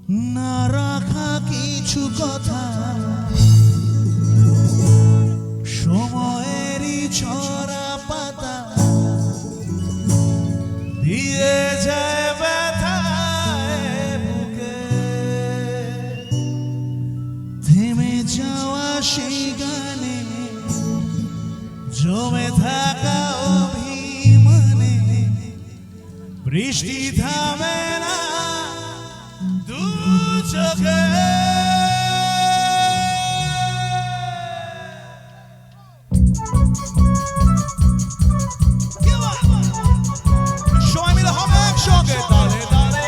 না রাখা কিছু কথা সময়েরই ছড়া পাতা দিয়ে যায় ব্যথায় বুকে থেমে যাওয়া সেই গানে জমে থাকা অভিমানে বৃষ্টি থামে না দু চোখে সবাই মিলে হবে একসঙ্গে তালে তালে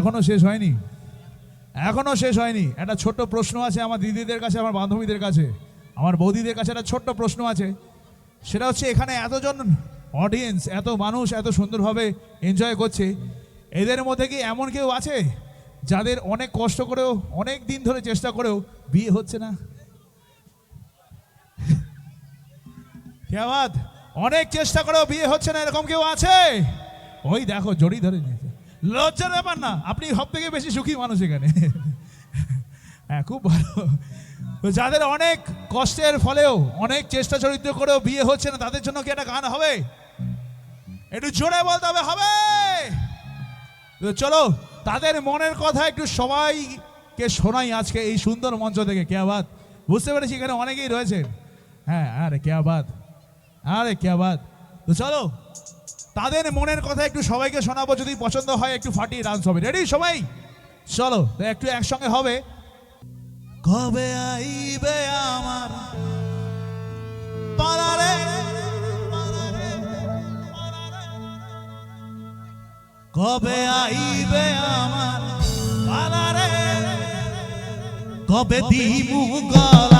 এখনো শেষ হয়নি, এখনো শেষ হয়নি। একটা ছোট্ট প্রশ্ন আছে আমার দিদিদের কাছে, আমার বান্ধবীদের কাছে, আমার বৌদিদের কাছে একটা ছোট্ট প্রশ্ন আছে। সেটা হচ্ছে এখানে এতজন অডিয়েন্স, এত মানুষ এত সুন্দরভাবে এনজয় করছে, এদের মধ্যে কি এমন কেউ আছে যাদের অনেক কষ্ট করেও অনেক দিন ধরে চেষ্টা করেও বিয়ে হচ্ছে না? কে বাত, অনেক চেষ্টা করেও বিয়ে হচ্ছে না, এরকম কেউ আছে? ওই দেখো জড়ি ধরে নিয়েছে। লজ্জার ব্যাপার না, আপনি সব থেকে বেশি সুখী মানুষ এখানে। হ্যাঁ, খুব ভালো। তো যাদের অনেক কষ্টের ফলেও অনেক চেষ্টা চরিত্র করেও বিয়ে হচ্ছে না, তাদের জন্য কি একটা গান হবে? একটু জোরে বলতে হবে, হবে? তো চলো তাদের মনের কথা একটু সবাইকে শোনাই আজকে এই সুন্দর মঞ্চ থেকে। কে বাত, বুঝতে পেরেছি এখানে অনেকেই রয়েছে। হ্যাঁ, আরে কে বাত, আরে কে বাত। তো চলো তাদের মনের কথা একটু সবাইকে শোনাবো, যদি পছন্দ হয় একটু ফাটিয়ে ডান্স হবে। রেডি সবাই? চলো তো একটু একসঙ্গে হবে। কবে আইবে আমার পালারে, কবে আইবে আমার পালারে, কবে দিমু গলা